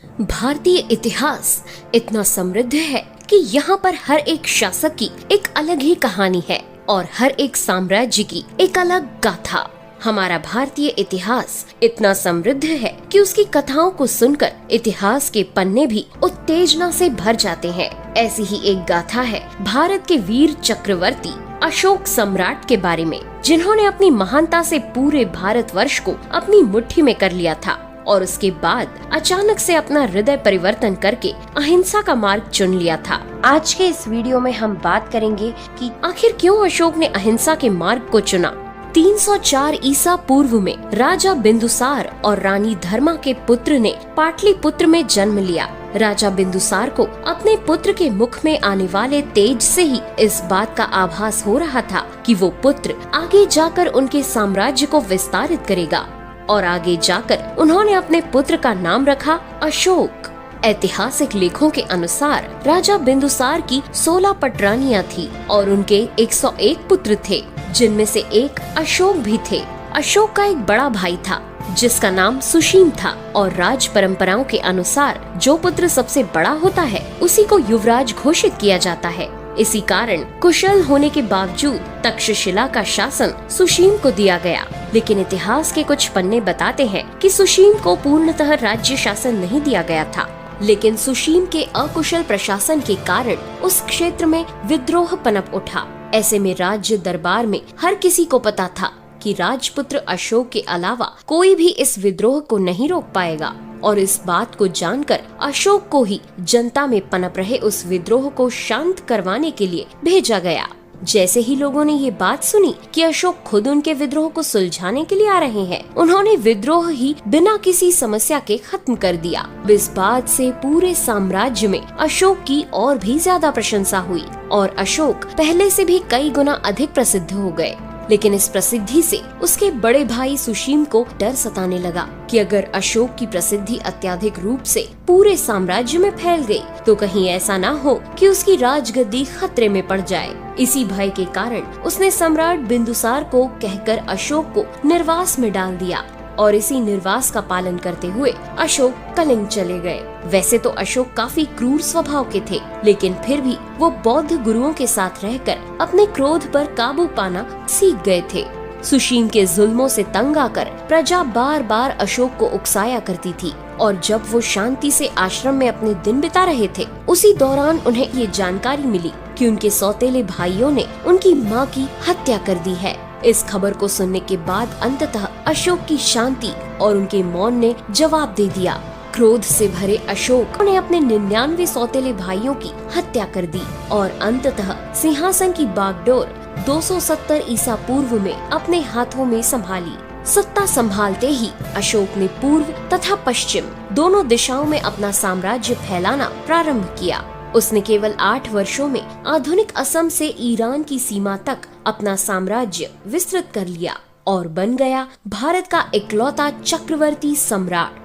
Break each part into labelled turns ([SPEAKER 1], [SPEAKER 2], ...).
[SPEAKER 1] भारतीय इतिहास इतना समृद्ध है कि यहाँ पर हर एक शासक की एक अलग ही कहानी है और हर एक साम्राज्य की एक अलग गाथा। हमारा भारतीय इतिहास इतना समृद्ध है कि उसकी कथाओं को सुनकर इतिहास के पन्ने भी उत्तेजना से भर जाते हैं। ऐसी ही एक गाथा है भारत के वीर चक्रवर्ती अशोक सम्राट के बारे में, जिन्होंने अपनी महानता से पूरे भारतवर्ष को अपनी मुट्ठी में कर लिया था और उसके बाद अचानक से अपना हृदय परिवर्तन करके अहिंसा का मार्ग चुन लिया था। आज के इस वीडियो में हम बात करेंगे कि आखिर क्यों अशोक ने अहिंसा के मार्ग को चुना। 304 ईसा पूर्व में राजा बिंदुसार और रानी धर्मा के पुत्र ने पाटलिपुत्र में जन्म लिया। राजा बिंदुसार को अपने पुत्र के मुख में आने वाले तेज से ही इस बात का आभास हो रहा था कि वो पुत्र आगे जाकर उनके साम्राज्य को विस्तारित करेगा और आगे जाकर उन्होंने अपने पुत्र का नाम रखा अशोक। ऐतिहासिक लेखों के अनुसार राजा बिंदुसार की 16 पटरानियां थी और उनके 101 पुत्र थे, जिनमें से एक अशोक भी थे। अशोक का एक बड़ा भाई था जिसका नाम सुशीम था और राज परंपराओं के अनुसार जो पुत्र सबसे बड़ा होता है उसी को युवराज घोषित किया जाता है। इसी कारण कुशल होने के बावजूद तक्षशिला का शासन सुशीम को दिया गया, लेकिन इतिहास के कुछ पन्ने बताते हैं कि सुशीम को पूर्णतः राज्य शासन नहीं दिया गया था। लेकिन सुशीम के अकुशल प्रशासन के कारण उस क्षेत्र में विद्रोह पनप उठा। ऐसे में राज्य दरबार में हर किसी को पता था कि राजपुत्र अशोक के अलावा कोई भी इस विद्रोह को नहीं रोक पाएगा और इस बात को जानकर अशोक को ही जनता में पनप रहे उस विद्रोह को शांत करवाने के लिए भेजा गया। जैसे ही लोगों ने ये बात सुनी कि अशोक खुद उनके विद्रोह को सुलझाने के लिए आ रहे हैं, उन्होंने विद्रोह ही बिना किसी समस्या के खत्म कर दिया। इस बात से पूरे साम्राज्य में अशोक की और भी ज्यादा प्रशंसा हुई और अशोक पहले से भी कई गुना अधिक प्रसिद्ध हो गए। लेकिन इस प्रसिद्धि से उसके बड़े भाई सुशीम को डर सताने लगा कि अगर अशोक की प्रसिद्धि अत्यधिक रूप से पूरे साम्राज्य में फैल गई तो कहीं ऐसा ना हो कि उसकी राजगद्दी खतरे में पड़ जाए। इसी भय के कारण उसने सम्राट बिंदुसार को कहकर अशोक को निर्वास में डाल दिया और इसी निर्वास का पालन करते हुए अशोक कलिंग चले गए। वैसे तो अशोक काफी क्रूर स्वभाव के थे, लेकिन फिर भी वो बौद्ध गुरुओं के साथ रहकर अपने क्रोध पर काबू पाना सीख गए थे। सुशीम के जुल्मों से तंग आकर प्रजा बार बार अशोक को उकसाया करती थी और जब वो शांति से आश्रम में अपने दिन बिता रहे थे, उसी दौरान उन्हें ये जानकारी मिली कि उनके सौतेले भाइयों ने उनकी माँ की हत्या कर दी है। इस खबर को सुनने के बाद अंततः अशोक की शांति और उनके मौन ने जवाब दे दिया। क्रोध से भरे अशोक ने अपने 99 सौतेले भाइयों की हत्या कर दी और अंततः सिंहासन की बागडोर 270 ईसा पूर्व में अपने हाथों में संभाली। सत्ता संभालते ही अशोक ने पूर्व तथा पश्चिम दोनों दिशाओं में अपना साम्राज्य फैलाना प्रारंभ किया। उसने केवल 8 वर्षों में आधुनिक असम से ईरान की सीमा तक अपना साम्राज्य विस्तृत कर लिया और बन गया भारत का इकलौता चक्रवर्ती सम्राट।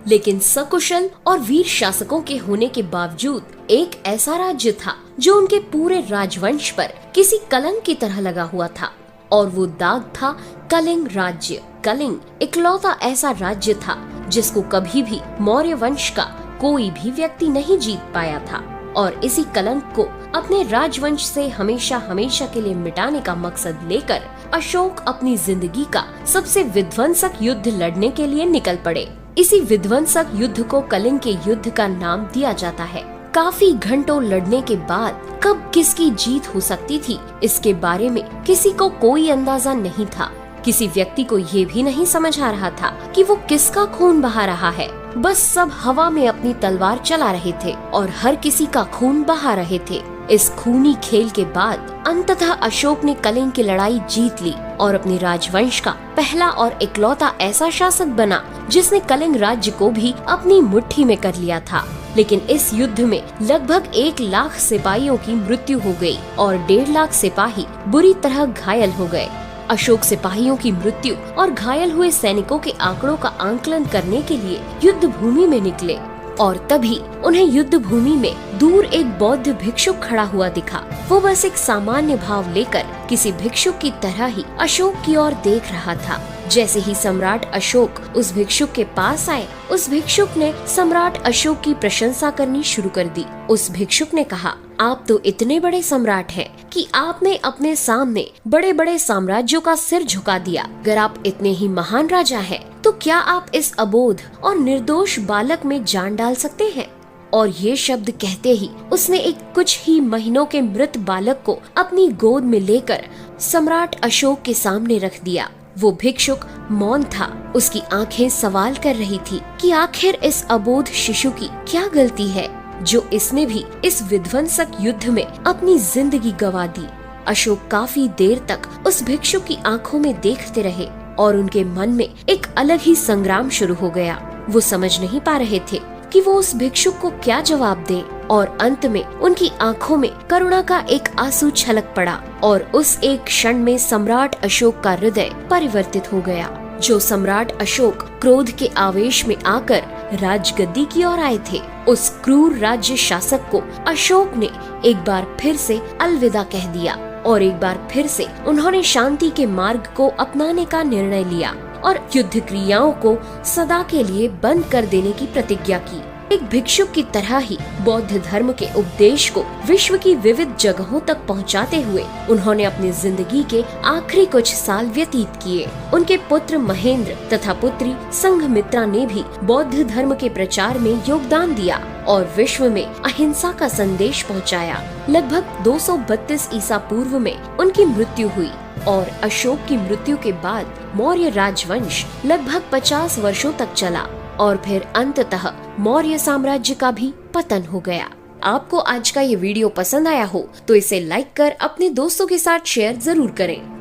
[SPEAKER 1] लेकिन सकुशल और वीर शासकों के होने के बावजूद एक ऐसा राज्य था जो उनके पूरे राजवंश पर किसी कलंक की तरह लगा हुआ था और वो दाग था कलिंग राज्य। कलिंग इकलौता ऐसा राज्य था जिसको कभी भी मौर्य वंश का कोई भी व्यक्ति नहीं जीत पाया था और इसी कलंक को अपने राजवंश से हमेशा हमेशा के लिए मिटाने का मकसद लेकर अशोक अपनी जिंदगी का सबसे विध्वंसक युद्ध लड़ने के लिए निकल पड़े। इसी विध्वंसक युद्ध को कलिंग के युद्ध का नाम दिया जाता है। काफी घंटों लड़ने के बाद कब किसकी जीत हो सकती थी, इसके बारे में किसी को कोई अंदाजा नहीं था। किसी व्यक्ति को ये भी नहीं समझ आ रहा था कि वो किसका खून बहा रहा है। बस सब हवा में अपनी तलवार चला रहे थे और हर किसी का खून बहा रहे थे। इस खूनी खेल के बाद अंततः अशोक ने कलिंग की लड़ाई जीत ली और अपने राजवंश का पहला और इकलौता ऐसा शासक बना जिसने कलिंग राज्य को भी अपनी मुट्ठी में कर लिया था। लेकिन इस युद्ध में लगभग 1 लाख सिपाहियों की मृत्यु हो गई और 1.5 लाख सिपाही बुरी तरह घायल हो गए। अशोक सिपाहियों की मृत्यु और घायल हुए सैनिकों के आंकड़ों का आंकलन करने के लिए युद्ध भूमि में निकले। और तभी उन्हें युद्ध भूमि में दूर एक बौद्ध भिक्षुक खड़ा हुआ दिखा। वो बस एक सामान्य भाव लेकर किसी भिक्षुक की तरह ही अशोक की ओर देख रहा था। जैसे ही सम्राट अशोक उस भिक्षुक के पास आए, उस भिक्षुक ने सम्राट अशोक की प्रशंसा करनी शुरू कर दी। उस भिक्षुक ने कहा, आप तो इतने बड़े सम्राट हैं कि आपने अपने सामने बड़े बड़े साम्राज्यों का सिर झुका दिया। अगर आप इतने ही महान राजा हैं, तो क्या आप इस अबोध और निर्दोष बालक में जान डाल सकते हैं? और ये शब्द कहते ही उसने एक कुछ ही महीनों के मृत बालक को अपनी गोद में लेकर सम्राट अशोक के सामने रख दिया। वो भिक्षुक मौन था। उसकी आंखें सवाल कर रही थी कि आखिर इस अबोध शिशु की क्या गलती है जो इसने भी इस विध्वंसक युद्ध में अपनी जिंदगी गंवा दी। अशोक काफी देर तक उस भिक्षुक की आंखों में देखते रहे और उनके मन में एक अलग ही संग्राम शुरू हो गया। वो समझ नहीं पा रहे थे कि वो उस भिक्षुक को क्या जवाब दें, और अंत में उनकी आंखों में करुणा का एक आंसू छलक पड़ा और उस एक क्षण में सम्राट अशोक का हृदय परिवर्तित हो गया। जो सम्राट अशोक क्रोध के आवेश में आकर राजगद्दी की ओर आए थे, उस क्रूर राज्य शासक को अशोक ने एक बार फिर से अलविदा कह दिया और एक बार फिर से उन्होंने शांति के मार्ग को अपनाने का निर्णय लिया और युद्ध क्रियाओं को सदा के लिए बंद कर देने की प्रतिज्ञा की। एक भिक्षुक की तरह ही बौद्ध धर्म के उपदेश को विश्व की विविध जगहों तक पहुंचाते हुए उन्होंने अपनी जिंदगी के आखिरी कुछ साल व्यतीत किए। उनके पुत्र महेंद्र तथा पुत्री संघमित्रा ने भी बौद्ध धर्म के प्रचार में योगदान दिया और विश्व में अहिंसा का संदेश पहुंचाया। लगभग 232 ईसा पूर्व में उनकी मृत्यु हुई और अशोक की मृत्यु के बाद मौर्य राजवंश लगभग 50 वर्षों तक चला और फिर अंततः मौर्य साम्राज्य का भी पतन हो गया। आपको आज का ये वीडियो पसंद आया हो तो इसे लाइक कर अपने दोस्तों के साथ शेयर जरूर करें।